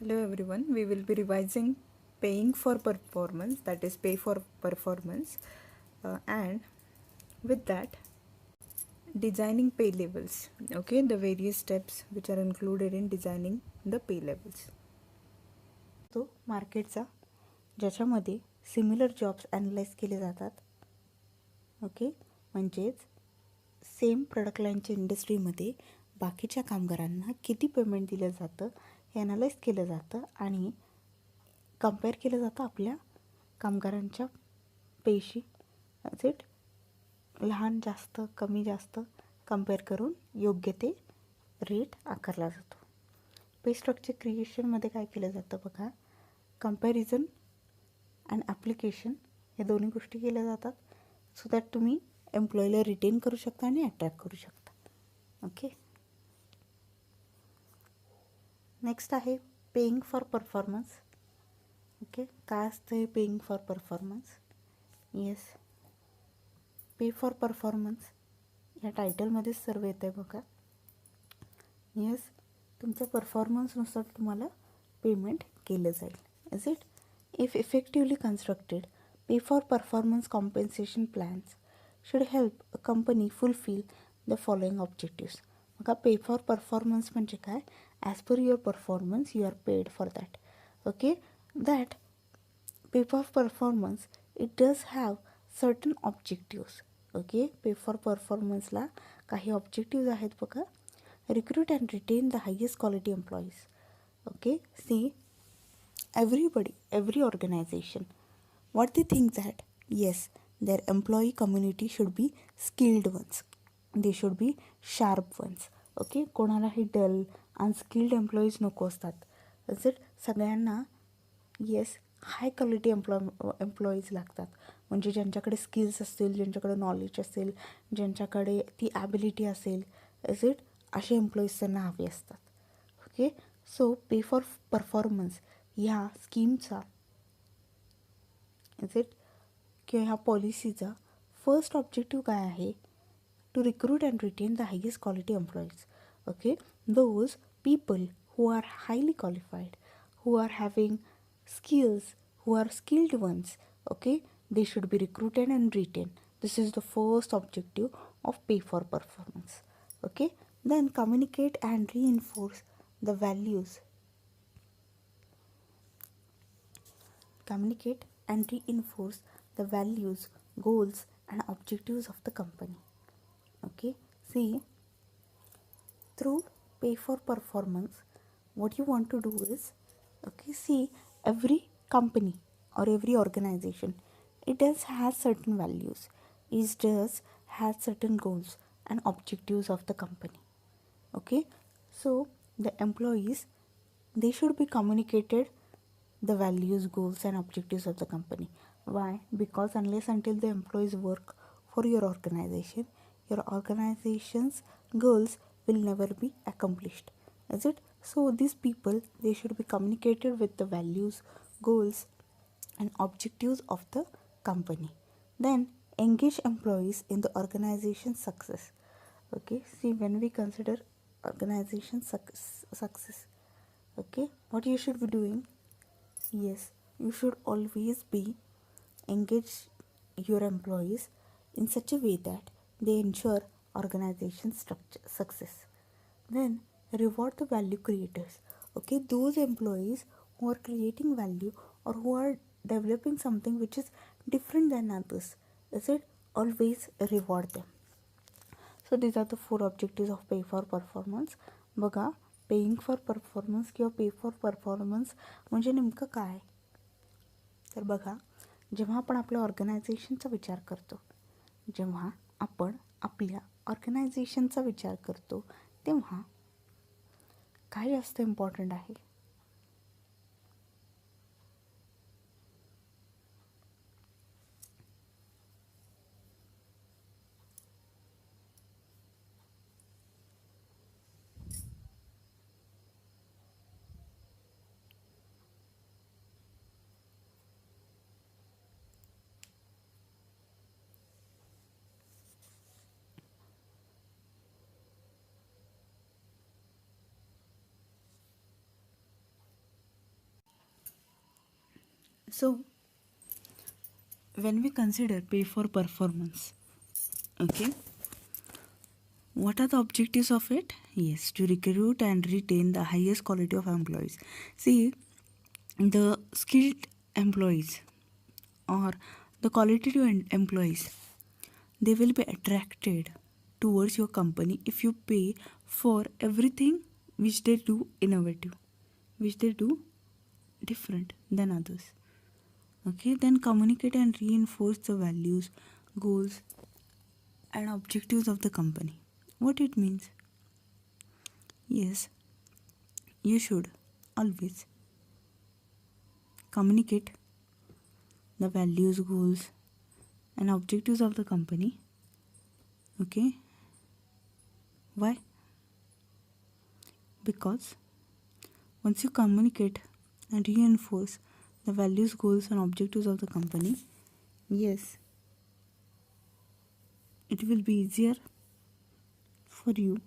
Hello everyone, we will be revising paying for performance, that is pay for performance, and with that designing pay levels. Okay, the various steps which are included in designing the pay levels. तो मार्केटचा ज्याच्यामध्ये similar jobs analyse केले जातात. Okay, म्हणजेच same product लाईनच्या इंडस्ट्रीमध्ये बाकीच्या कामगारांना किती पेमेंट दिलं जातं हे ॲनालाइज केलं जातं आणि कम्पेअर केलं जातं आपल्या कामगारांच्या पेशी. इट लहान जास्त कमी जास्त कम्पेअर करून योग्य ते रेट आकारला जातो. पे स्ट्रक्चर क्रिएशनमध्ये काय केलं जातं बघा, कम्पॅरिझन अँड ॲप्लिकेशन हे दोन्ही गोष्टी केल्या जातात सो दॅट तुम्ही एम्प्लॉईला रिटेन करू शकता आणि अट्रॅक्ट करू शकता. ओके, नेक्स्ट आहे पेईंग फॉर परफॉर्मन्स. ओके, काय असतं हे पेईंग फॉर परफॉर्मन्स? येस, पे फॉर परफॉर्मन्स या टायटलमध्येच सर्व येतं आहे बघा. येस, तुमच्या परफॉर्मन्सनुसार तुम्हाला पेमेंट केलं जाईल. Is it? If effectively constructed pay for performance compensation plans should help a company fulfil the following objectives. बघा, पे फॉर परफॉर्मन्स म्हणजे काय? As per your performance you are paid for that. Okay, that pay for performance it does have certain objectives. Okay, pay for परफॉर्मन्सला काही objectives आहेत बघा. Recruit and retain the highest quality employees. Okay, see everybody, every organization, what they think that yes, their employee community should be skilled ones, they should be sharp ones. Okay, कोणालाही डल unskilled employees नको असतात. It सगळ्यांना yes high quality employees लागतात. म्हणजे ज्यांच्याकडे skills असतील, ज्यांच्याकडे knowledge असेल, ज्यांच्याकडे ती ॲबिलिटी असेल, इज इट असे एम्प्लॉईज त्यांना हवे असतात. ओके, सो पे फॉर परफॉर्मन्स ह्या स्कीमचा इज इट किंवा ह्या पॉलिसीचा फर्स्ट ऑब्जेक्टिव्ह काय आहे? To recruit and retain the highest quality employees. Okay, those people who are highly qualified, who are having skills, who are skilled ones, okay, they should be recruited and retained. This is the first objective of pay for performance. Okay, then communicate and reinforce the values. Communicate and reinforce the values, goals and objectives of the company. Okay, see, through pay for performance what you want to do is, okay, see, every company or every organization, it does has certain values, it does has certain goals and objectives of the company. Okay, so the employees, they should be communicated the values, goals and objectives of the company. Why? Because unless until the employees work for your organization's goals will never be accomplished. Is it? So these people, they should be communicated with the values, goals and objectives of the company. Then engage employees in the organization's success. Okay, see, when we consider organization success, okay, what you should be doing? Yes, you should always be engage your employees in such a way that they ensure organization structure success. Then reward the value creators. Okay, those employees who are creating value or who are developing something which is different than others, is it? Always reward them. So these are the 4 objectives of pay for performance. बघा, paying for performance किंवा पे for performance म्हणजे नेमकं काय? तर बघा, जेव्हा आपण आपल्या ऑर्गनायझेशनचा विचार करतो, जेव्हा आपण आपल्या ऑर्गनायझेशनचा विचार करतो तेव्हा काय जास्त इम्पॉर्टंट आहे? So when we consider pay for performance, okay, what are the objectives of it? Yes, to recruit and retain the highest quality of employees. See, the skilled employees or the qualitative employees, they will be attracted towards your company if you pay for everything which they do innovative, which they do different than others. Okay, then communicate and reinforce the values, goals, and objectives of the company. What it means? Yes, you should always communicate the values, goals, and objectives of the company. Okay, why? Because once you communicate and reinforce the values, goals, and objectives of the company, yes, it will be easier for you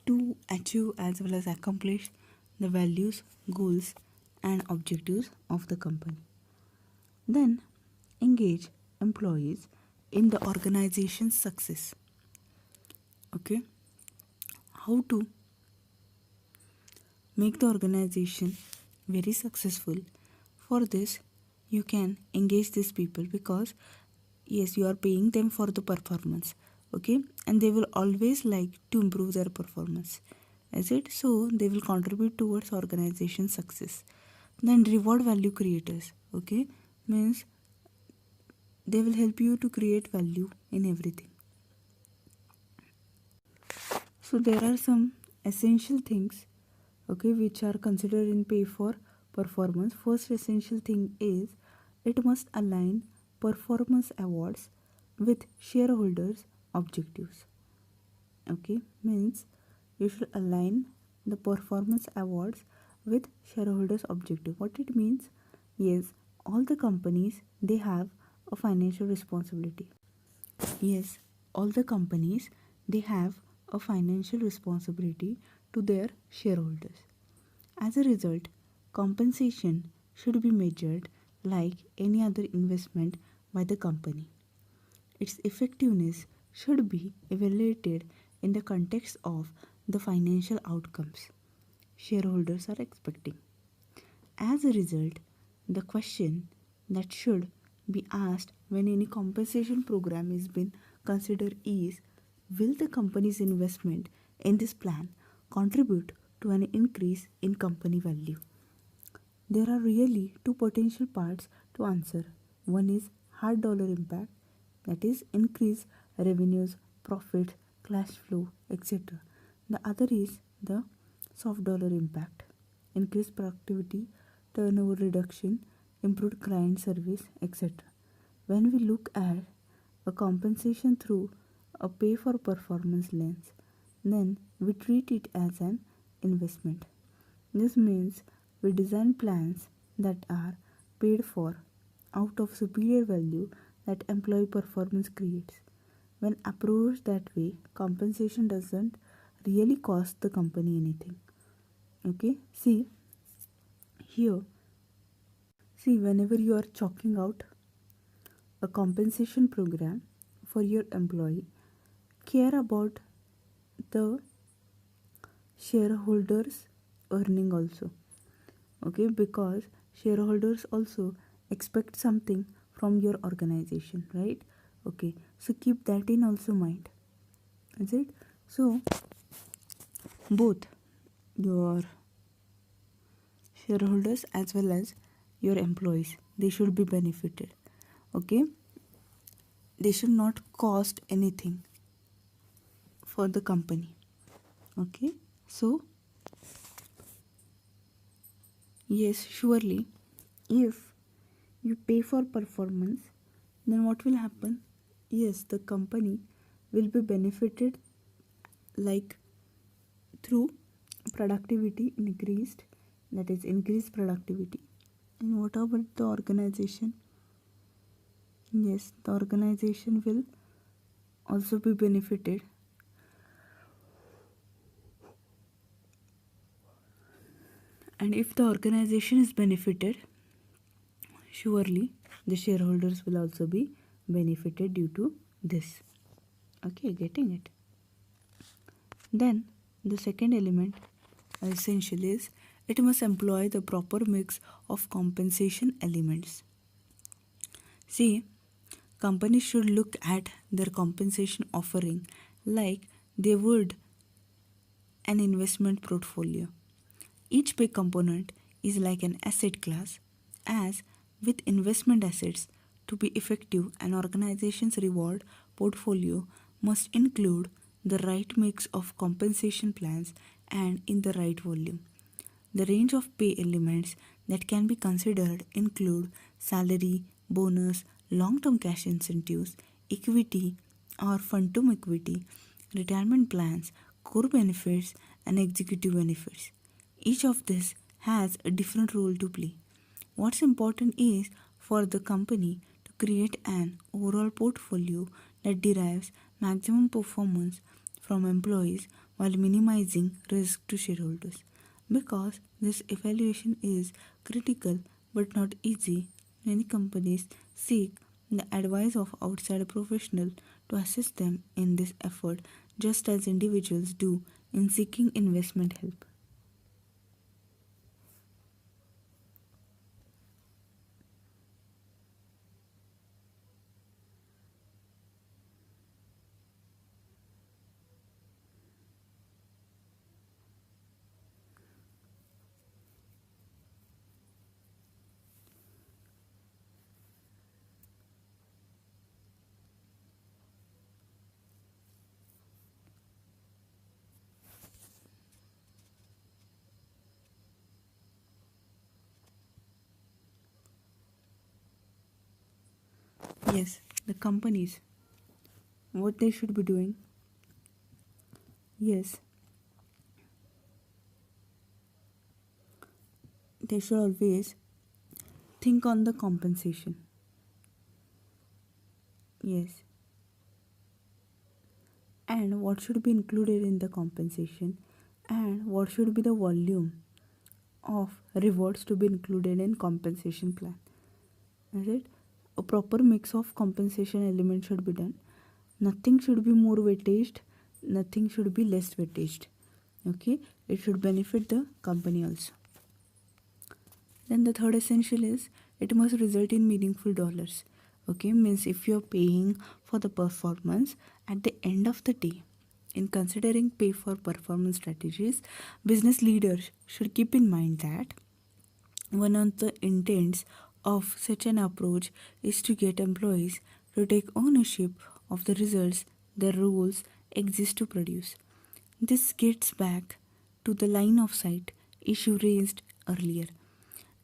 to achieve as well as accomplish the values, goals, and objectives of the company. Then engage employees in the organization's success. Okay, how to make the organization very successful? For this, you can engage these people because yes, you are paying them for the performance, okay, and they will always like to improve their performance, is it? So they will contribute towards organization success. Then reward value creators, okay, means they will help you to create value in everything. So there are some essential things, okay, which are considered in pay for performance. First essential thing is it must align performance awards with shareholders' objectives. Okay, means you should align the performance awards with shareholders' objective. What it means? Yes, all the companies they have a financial responsibility. Yes, all the companies they have a financial responsibility to their shareholders. As a result, compensation should be measured like any other investment by the company. Its effectiveness should be evaluated in the context of the financial outcomes shareholders are expecting. As a result, the question that should be asked when any compensation program is being considered is, will the company's investment in this plan contribute to an increase in company value? There are really two potential parts to answer. One is hard dollar impact, that is increase revenues, profits, cash flow, etc. The other is the soft dollar impact, increased productivity, turnover reduction, improved client service, etc. When we look at a compensation through a pay for performance lens, then we treat it as an investment. This means we design plans that are paid for out of superior value that employee performance creates. When approached that way, compensation doesn't really cost the company anything. Okay, here, see, whenever you are chalking out a compensation program for your employee, care about the shareholders' earning also. Okay, because shareholders also expect something from your organization, right? Okay, so keep that in also mind, is it? So both your shareholders as well as your employees, they should be benefited. Okay, they should not cost anything for the company. Okay, so yes, surely if you pay for performance, then what will happen? Yes, the company will be benefited like through productivity increased, that is increased productivity. And what about the organization? Yes, the organization will also be benefited And if the organization is benefited, surely the shareholders will also be benefited due to this. Okay, getting it? Then the second element essential is it must employ the proper mix of compensation elements. See, companies should look at their compensation offering like they would an investment portfolio. Each pay component is like an asset class, as with investment assets, to be effective, an organization's reward portfolio must include the right mix of compensation plans and in the right volume. The range of pay elements that can be considered include salary, bonus, long term cash incentives, equity or fund to equity, retirement plans, core benefits, and executive benefits. Each of these has a different role to play. What's important is for the company to create an overall portfolio that derives maximum performance from employees while minimizing risk to shareholders. Because this evaluation is critical but not easy, many companies seek the advice of outside professionals to assist them in this effort, just as individuals do in seeking investment help. Yes, the companies, what they should be doing? Yes, they should always think on the compensation. Yes, and what should be included in the compensation, and what should be the volume of rewards to be included in compensation plan. Is it? A proper mix of compensation elements should be done. Nothing should be more weightaged, nothing should be less weightaged. Okay, it should benefit the company also. Then the third essential is it must result in meaningful dollars. Okay, means if you're paying for the performance at the end of the day, in considering pay for performance strategies, business leaders should keep in mind that one of the intents of such an approach is to get employees to take ownership of the results their roles exist to produce. This gets back to the line of sight issue raised earlier.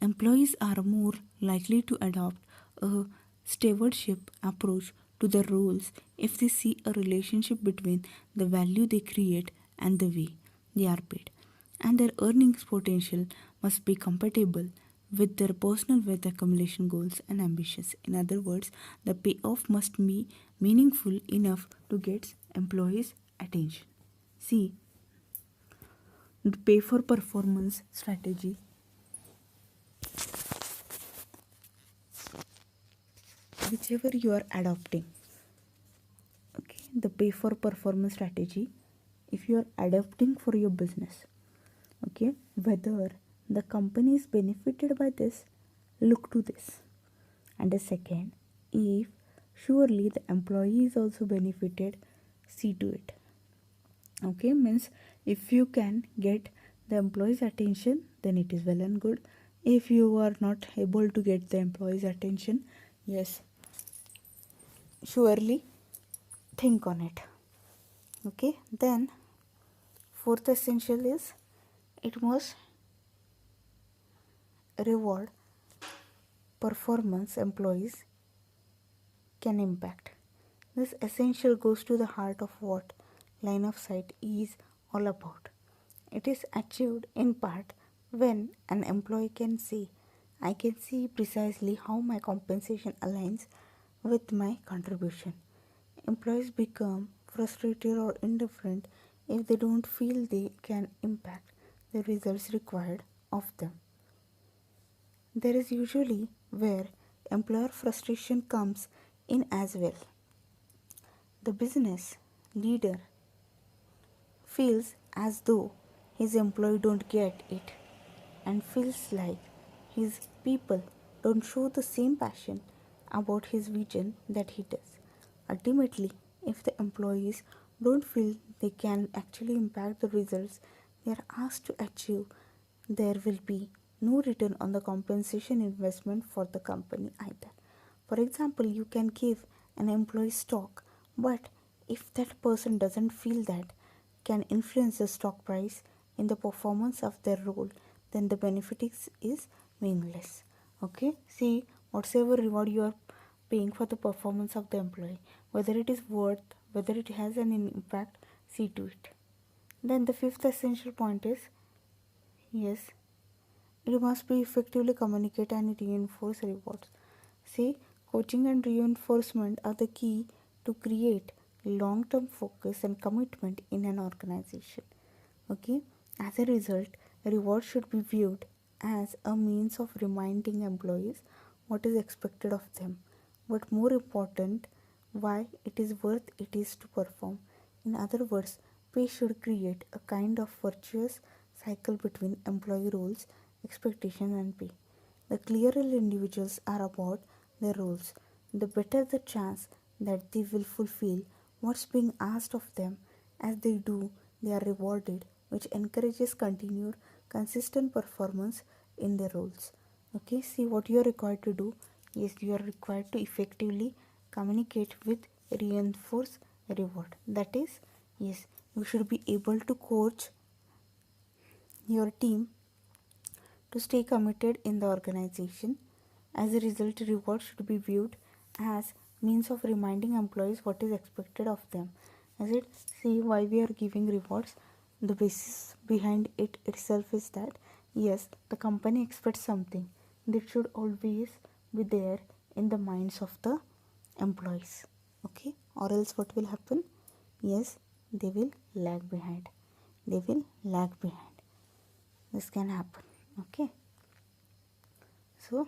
Employees are more likely to adopt a stewardship approach to their roles if they see a relationship between the value they create and the way they are paid. And their earnings potential must be compatible with their personal wealth accumulation goals and ambitions. In other words, the payoff must be meaningful enough to get employees' attention. See, the pay for performance strategy, whichever you are adopting, okay, the pay for performance strategy, if you are adapting for your business, okay, whether the company is benefited by this, look to this. And the second, if surely the employee is also benefited, see to it. Okay, means if you can get the employees attention, then it is well and good. If you are not able to get the employees attention, yes, surely think on it. Okay, then fourth essential is it must reward performance employees can impact. This essential goes to the heart of what line of sight is all about. It is achieved in part when an employee can say, I can see precisely how my compensation aligns with my contribution. Employees become frustrated or indifferent if they don't feel they can impact the results required of them. There is usually where employer frustration comes in as well. The business leader feels as though his employee don't get it and feels like his people don't show the same passion about his vision that he does. Ultimately, if the employees don't feel they can actually impact the results they are asked to achieve, there will be no return on the compensation investment for the company either. For example, you can give an employee stock, but if that person doesn't feel that can influence the stock price in the performance of their role, then the benefit is meaningless. Okay, see, whatsoever reward you are paying for the performance of the employee, whether it is worth, whether it has an impact, see to it. Then the fifth essential point is, yes, it must be effectively communicate and reinforce rewards. See, coaching and reinforcement are the key to create long-term focus and commitment in an organization. Okay, as a result, reward should be viewed as a means of reminding employees what is expected of them, but more important, why it is worth it is to perform. In other words, pay should create a kind of virtuous cycle between employee roles, expectation, and pay. The clearer individuals are about their roles, the better the chance that they will fulfill what's being asked of them. As they do, they are rewarded, which encourages continued consistent performance in their roles. Okay, see what you are required to do. Yes, you are required to effectively communicate with reinforce reward. That is, yes, you should be able to coach your team to stay committed in the organization. As a result, reward should be viewed as means of reminding employees what is expected of them. As it see why we are giving rewards, the basis behind it itself is that yes, the company expects something that should always be there in the minds of the employees. Okay, or else what will happen? Yes, they will lag behind. They will lag behind. This can happen. Okay, so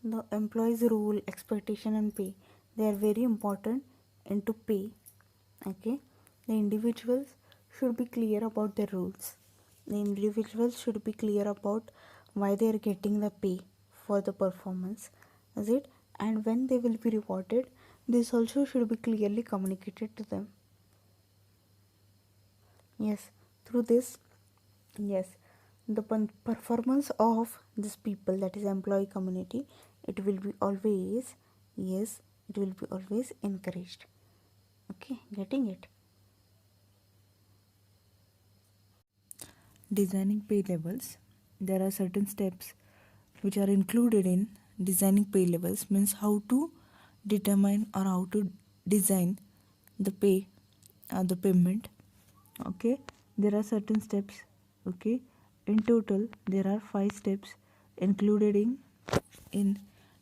the employees role, expectation, and pay, they are very important into pay. Okay, the individuals should be clear about their rules. The individuals should be clear about why they are getting the pay for the performance, is it, and when they will be rewarded. This also should be clearly communicated to them. Yes, through this, yes, the performance of this people, that is employee community, it will be always, yes, it will be always encouraged. Okay, getting it. Designing pay levels. There are certain steps which are included in designing pay levels, means how to determine or how to design the pay, the payment. Okay, there are certain steps. Okay, in total there are 5 steps included in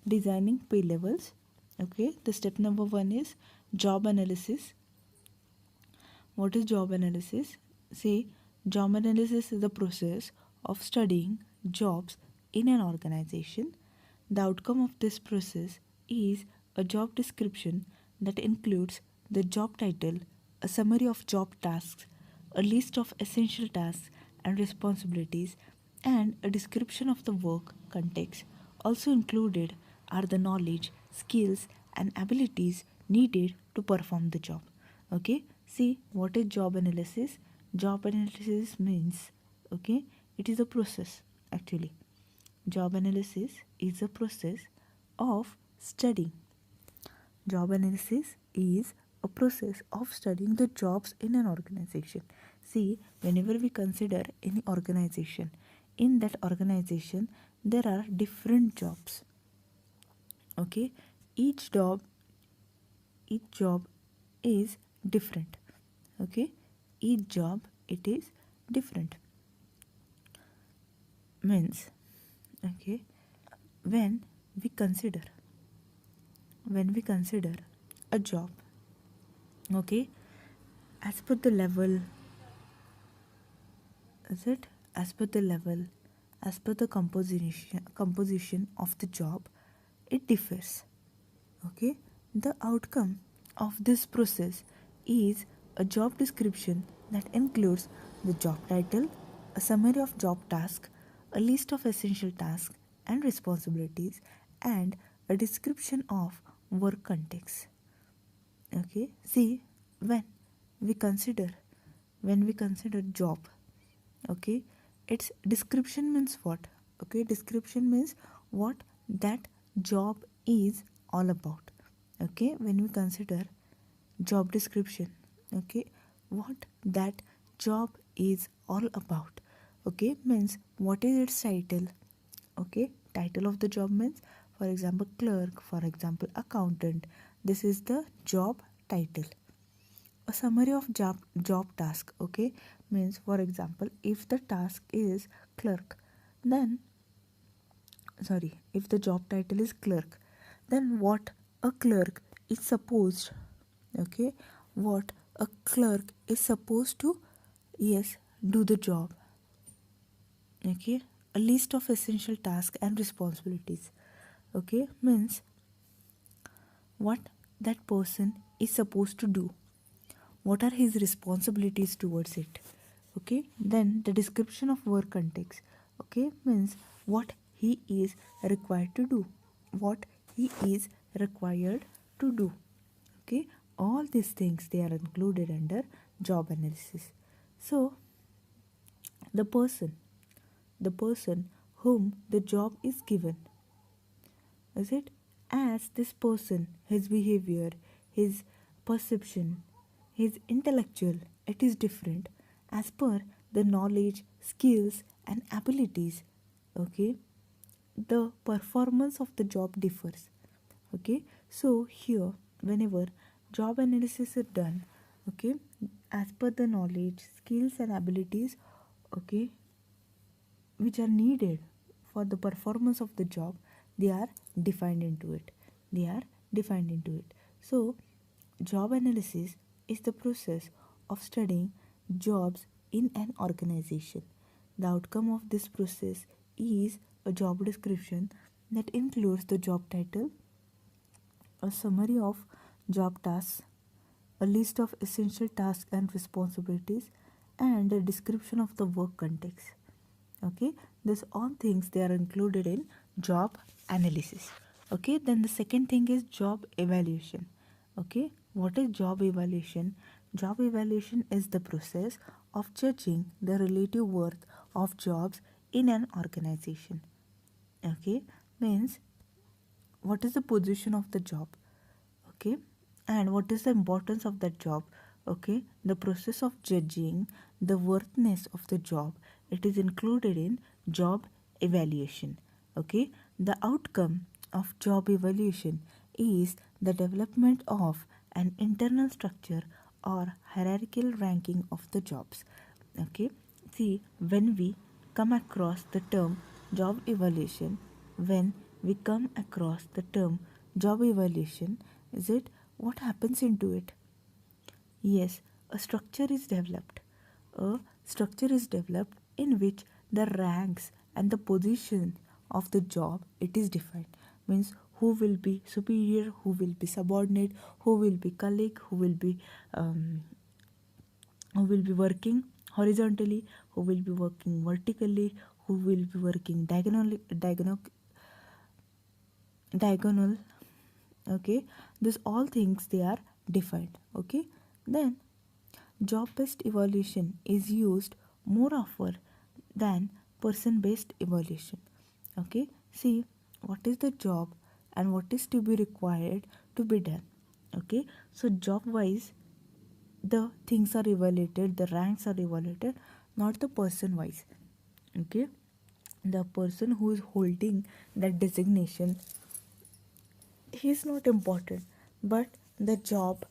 designing pay levels. Okay, the step number 1 is job analysis. What is job analysis? Say, job analysis is the process of studying jobs in an organization. The outcome of this process is a job description that includes the job title, a summary of job tasks, a list of essential tasks and responsibilities, and a description of the work context. Also included are the knowledge, skills, and abilities needed to perform the job. Okay, see what is job analysis? Job analysis means, okay, it is a process actually. Job analysis is a process of studying. Job analysis is a process of studying the jobs in an organization. See, whenever we consider any organization, in that organization there are different jobs. Okay, each job each job is different. Okay, each job it is different, means, okay, when we consider when we consider a job, okay, as per the level, is it as per the level, as per the composition of the job, it differs. Okay, the outcome of this process is a job description that includes the job title, a summary of job task, a list of essential tasks and responsibilities, and a description of work context. Okay, see, when we consider job, okay, its description means what? Okay, description means what that job is all about. Okay, when we consider job description, okay, what that job is all about. Okay, means what is its title. Okay, title of the job means, for example, clerk, for example, accountant. This is the job title. A summary of job task, okay, means, for example, if the task is clerk, then, sorry, if the job title is clerk, then what a clerk is supposed, okay, what a clerk is supposed to, yes, do the job. Okay, a list of essential tasks and responsibilities, okay, means what that person is supposed to do, what are his responsibilities towards it. Okay, then the description of work context, okay, means what he is required to do, what he is required to do. Okay, all these things, they are included under job analysis. So the person whom the job is given, is it, as this person, his behavior, his perception, his intellectual, it is different as per the knowledge, skills and abilities. Okay, the performance of the job differs. Okay, so here, whenever job analysis is done, okay, as per the knowledge, skills and abilities, okay, which are needed for the performance of the job, they are defined into it. They are defined into it. So job analysis is the process of studying jobs in an organization. The outcome of this process is a job description that includes the job title, a summary of job tasks, a list of essential tasks and responsibilities, and a description of the work context. Okay, these all things, they are included in job analysis. Okay, then the second thing is job evaluation. Okay, what is job evaluation? Job evaluation is the process of judging the relative worth of jobs in an organization. Okay, means what is the position of the job, okay, and what is the importance of that job. Okay, the process of judging the worthiness of the job, it is included in job evaluation. Okay, the outcome of job evaluation is the development of an internal structure or hierarchical ranking of the jobs. Okay, see, when we come across the term job evaluation, when we come across the term job evaluation, is it, what happens into it? Yes, a structure is developed. A structure is developed in which the ranks and the position of the job, it is defined. Means who will be superior, who will be subordinate, who will be colleague, um, who will be working horizontally, who will be working vertically, who will be working diagonal. Okay, this all things, they are defined. Okay, then job based evaluation is used more often than person based evaluation. Okay, see, what is the job and what is to be required to be done. Okay, so job wise, the things are evaluated, the ranks are evaluated, not the person wise. Okay, the person who is holding that designation, he is not important, but the job,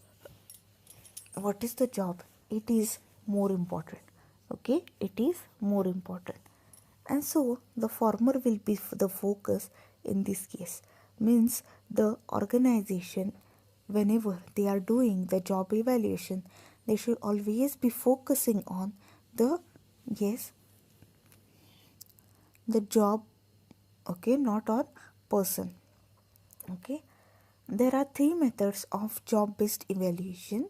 what is the job, it is more important. Okay, it is more important. And so the former will be the focus in this case. Means the organization, whenever they are doing the job evaluation, They should always be focusing on the, yes, the job, okay, not on person. Okay, there are three methods of job based evaluation: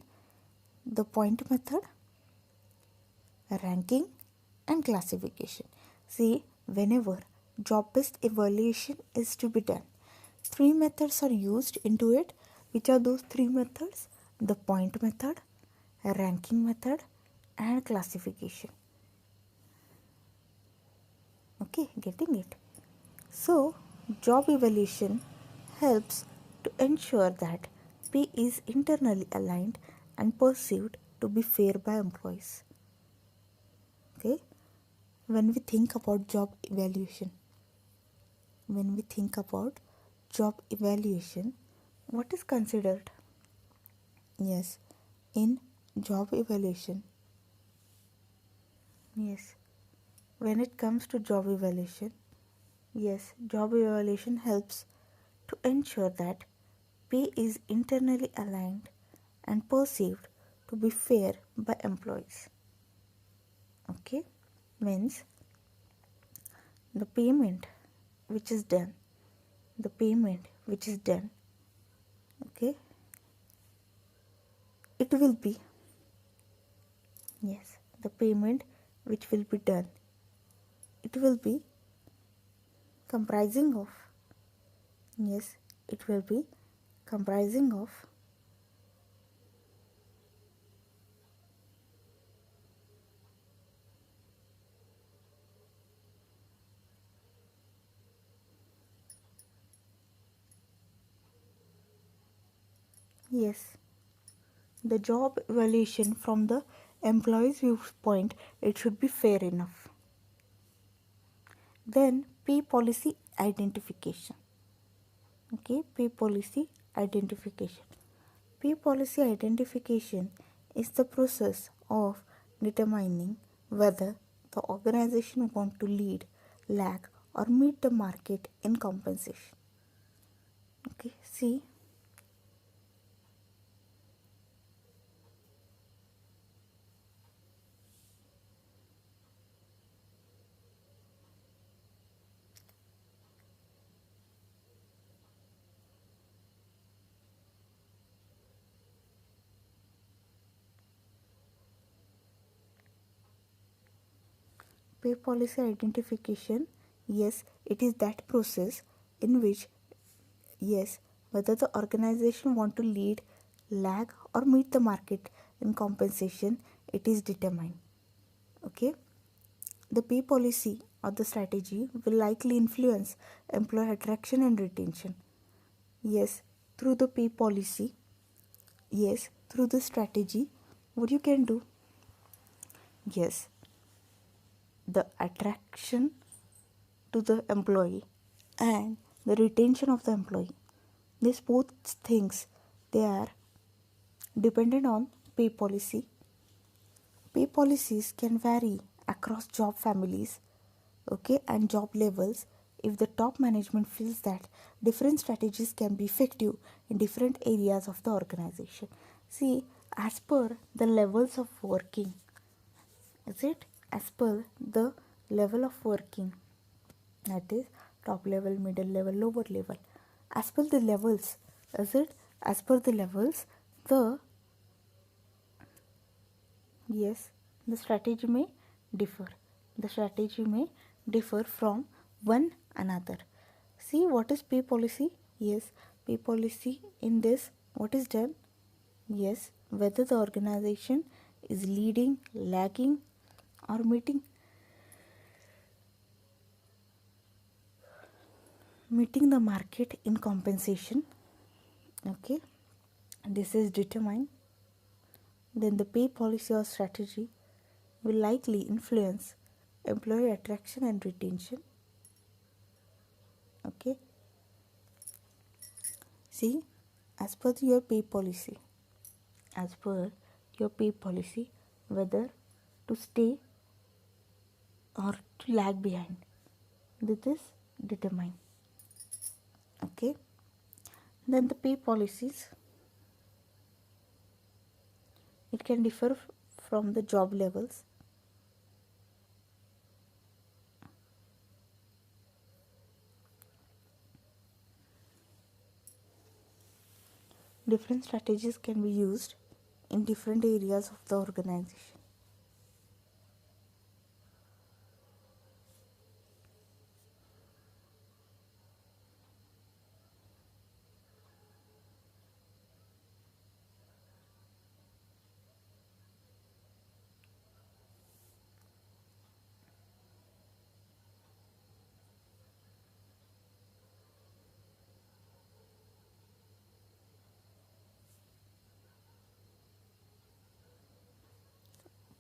the point method, ranking, and classification. See, whenever job based evaluation is to be done, three methods are used into it. Which are those three methods? The point method, ranking method, and classification. Okay, getting it? So, job evaluation helps to ensure that pay is internally aligned and perceived to be fair by employees. Okay, when we think about job evaluation, when we think about job evaluation, what is considered? Yes, in job evaluation, yes, when it comes to job evaluation, yes, job evaluation helps to ensure that pay is internally aligned and perceived to be fair by employees. Okay, means the payment which is done, the payment which is done, okay, it will be, yes, the payment which will be done, it will be comprising of, yes, it will be comprising of, yes, the job evaluation from the employee's viewpoint, it should be fair enough. Then pay policy identification. Okay, pay policy identification. Pay policy identification is the process of determining whether the organization want to lead, lag, or meet the market in compensation. Okay, see, pay policy identification, yes, it is that process in which, yes, whether the organization want to lead, lag, or meet the market in compensation, it is determined. Okay, the pay policy or the strategy will likely influence employee attraction and retention. Yes, through the pay policy, yes, through the strategy, what you can do? Yes, the attraction to the employee and the retention of the employee. These both things, they are dependent on pay policy. Pay policies can vary across job families, okay, and job levels if the top management feels that different strategies can be effective in different areas of the organization. See, as per the levels of working, is it? As per the level of working, that is top level, middle level, lower level. As per the levels, is it? As per the levels, the, yes, the strategy may differ. The strategy may differ from one another. See, what is pay policy? Yes, pay policy in this, what is done? Yes, whether the organization is leading, lagging, or meeting the market in compensation. Okay, this is determined. Then the pay policy or strategy will likely influence employee attraction and retention. Okay, see, as per your pay policy, as per your pay policy, whether to stay or to lag behind, this is determined. Okay, then the pay policies, It can differ from the job levels. Different strategies can be used in different areas of the organization.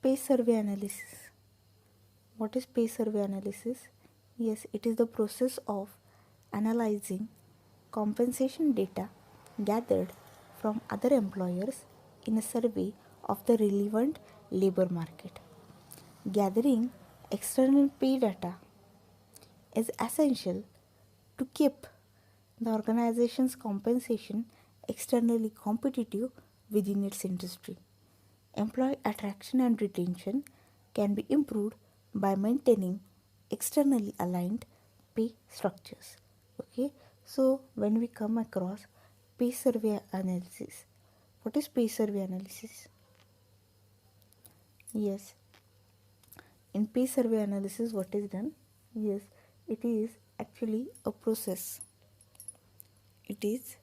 Pay survey analysis. What is pay survey analysis? Yes, it is the process of analyzing compensation data gathered from other employers in a survey of the relevant labor market. Gathering external pay data is essential to keep the organization's compensation externally competitive within its industry. Employee attraction and retention can be improved by maintaining externally aligned pay structures. Okay, so when we come across pay survey analysis, what is pay survey analysis? Yes, in pay survey analysis, what is done? Yes, it is actually a process. It is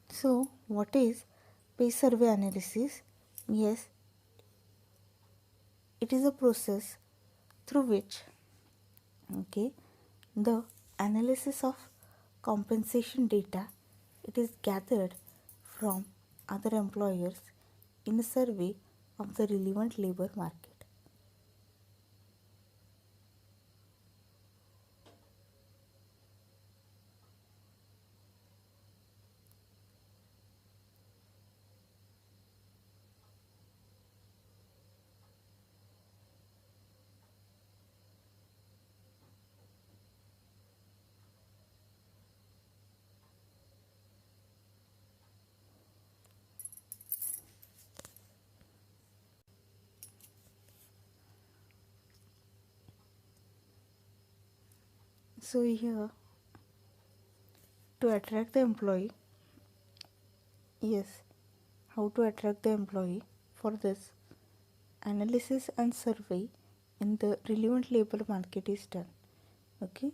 so. What is pay survey analysis? Yes, it is a process through which, okay, the analysis of compensation data, it is gathered from other employers in a survey of the relevant labor market. So here, to attract the employee, yes, how to attract the employee? For this, analysis and survey in the relevant labor market is done, okay,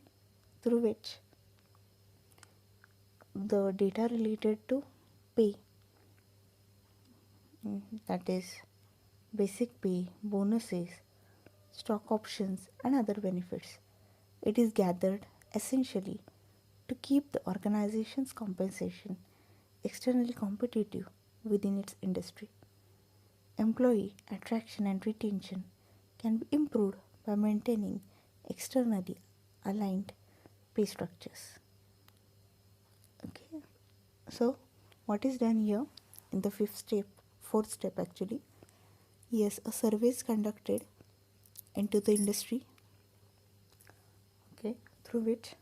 through which the data related to pay, that is basic pay, bonuses, stock options, and other benefits. It is gathered essentially to keep the organization's compensation externally competitive within its industry. Employee attraction and retention can be improved by maintaining externally aligned pay structures. Okay, so what is done here in the fourth step actually? Yes, a survey is conducted into the industry, okay, through which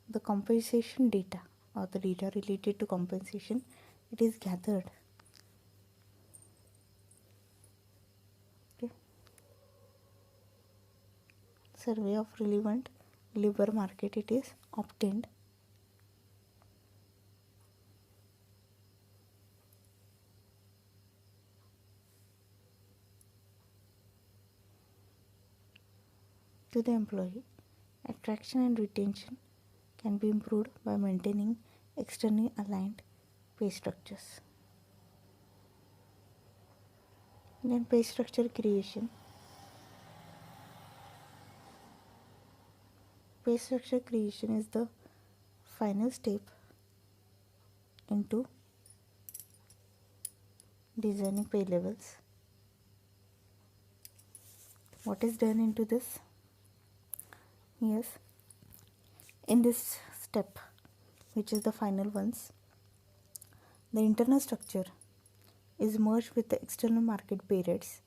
the compensation data or the data related to compensation, it is gathered. Okay. Survey of relevant labor market, it is obtained. To the employee, attraction and retention can be improved by maintaining externally aligned pay structures. Then pay structure creation. Pay structure creation is the final step into designing pay levels. What is done into this? Yes, in this step, which is the final ones, the internal structure is merged with the external market pay rates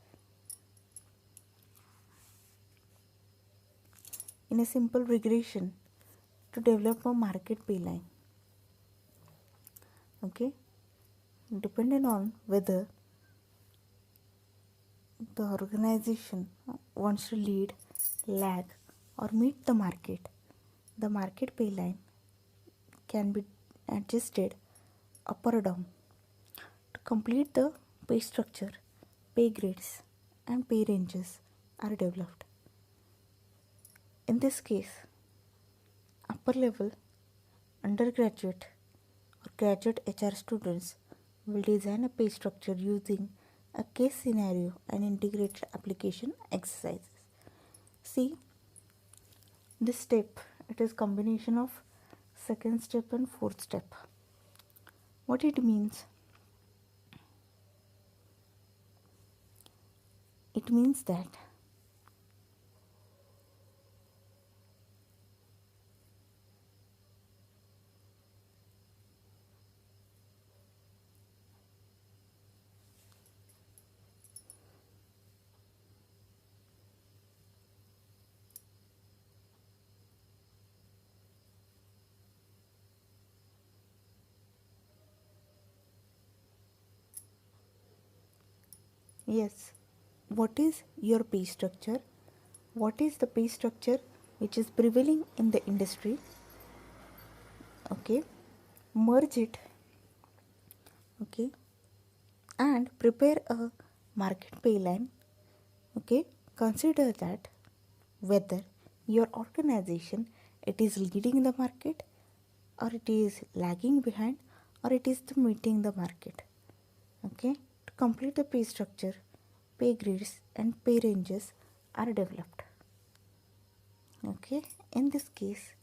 in a simple regression to develop a market pay line. Okay, depending on whether the organization wants to lead, lag, or meet the market pay line can be adjusted up or down. To complete the pay structure, pay grades and pay ranges are developed. In this case, upper level undergraduate or graduate HR students will design a pay structure using a case scenario and integrated application exercises. See, this step, it is combination of second step and fourth step. What it means? It means that yes, what is your pay structure? What is the pay structure which is prevailing in the industry? Okay, merge it, okay, and prepare a market pay line. Okay, consider that whether your organization it is leading the market or it is lagging behind or it is meeting the market. Okay, to complete the pay structure, pay grades and pay ranges are developed. Okay, in this case,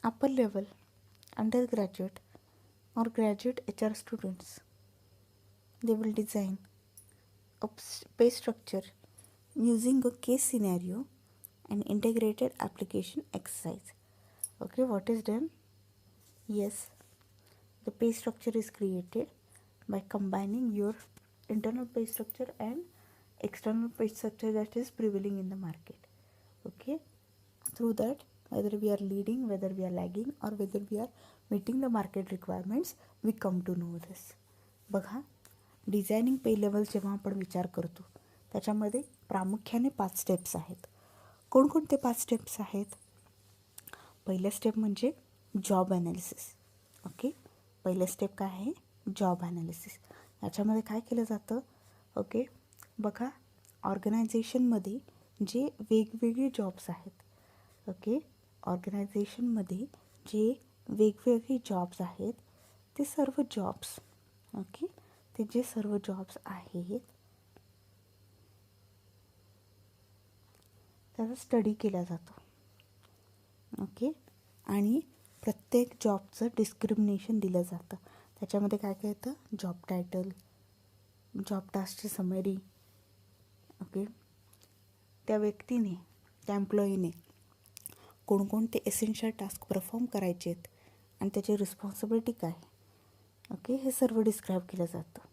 upper level undergraduate or graduate HR students, they will design a pay structure using a case scenario and integrated application exercise. Okay, what is done? Yes, the pay structure is created by combining your internal pay structure and external pay structure that is prevailing in the market. Okay, through that, whether we are leading, whether we are lagging, or whether we are meeting the market requirements, we come to know this. बघा, designing पे level जेव्हा आपण विचार करतो त्याच्यामध्ये प्रामुख्याने 5 steps आहेत. कोणकोणते 5 स्टेप्स आहेत? पहिलं स्टेप म्हणजे जॉब ॲनालिसिस. ओके, पहिलं स्टेप काय आहे? Job analysis. याच्यामध्ये काय केलं जातं? ओके, बघा, ऑर्गनायझेशनमध्ये जे वेगवेगळे जॉब्स आहेत, ओके, ऑर्गनायझेशनमध्ये जे वेगवेगळे जॉब्स आहेत ते सर्व जॉब्स, ओके, ते जे सर्व जॉब्स आहेत त्याचा स्टडी केला जातो. ओके, आणि प्रत्येक जॉबचं डिस्क्रिमिनेशन दिलं जातं. त्याच्यामध्ये काय काय येतं? जॉब टायटल, जॉब टास्कची समरी, ओके, त्या व्यक्तीने, त्या एम्प्लॉईने कोणकोणते एसेन्शियल टास्क परफॉर्म करायचे आहेत आणि त्याची रिस्पॉन्सिबिलिटी काय, ओके, हे सर्व डिस्क्राईब केलं जातं.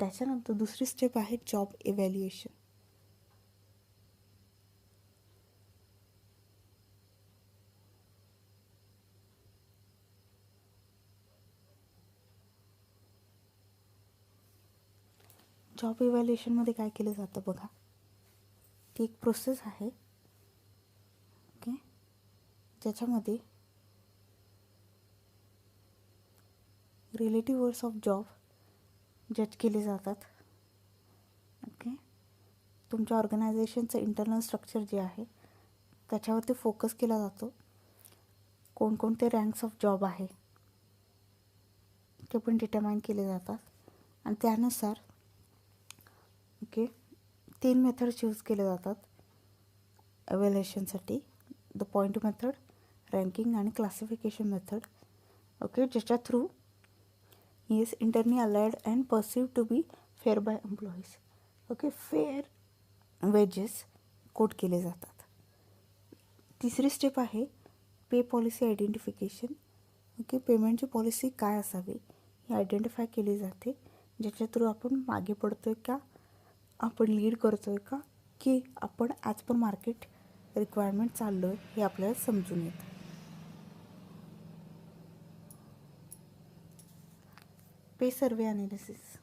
त्याच्यानंतर दुसरी स्टेप आहे जॉब इव्हॅल्युएशन. जॉब इव्हॅल्युएशनमध्ये काय केलं जातं बघा, ती एक प्रोसेस आहे, ओके, ज्याच्यामध्ये रिलेटिव्ह वर्ड्स ऑफ जॉब जज केले जातात. ओके, तुमच्या ऑर्गनायझेशनचं इंटरनल स्ट्रक्चर जे आहे त्याच्यावरती फोकस केला जातो. कोणकोणते रँक्स ऑफ जॉब आहे ते पण डिटरमाइन केले जातात आणि त्यानुसार, ओके, 3 मेथड्स यूज केले जातात इव्हॅल्युएशनसाठी. द पॉईंट मेथड, रँकिंग आणि क्लासिफिकेशन मेथड. ओके, ज्याच्या थ्रू ही is internally aligned and perceived to be fair by employees. Okay, fair wages quote केले जातात. तिसरी स्टेप आहे पे पॉलिसी आयडेंटिफिकेशन. ओके, पेमेंटची पॉलिसी काय असावी ही आयडेंटिफाय केली जाते, ज्याच्या थ्रू आपण मागे पडतो आहे का, आपण लीड करतो आहे का, की आपण ॲज पर मार्केट रिक्वायरमेंट चाललो आहे हे आपल्याला समजून येतं. पे सर्वे ॲनालिसिस.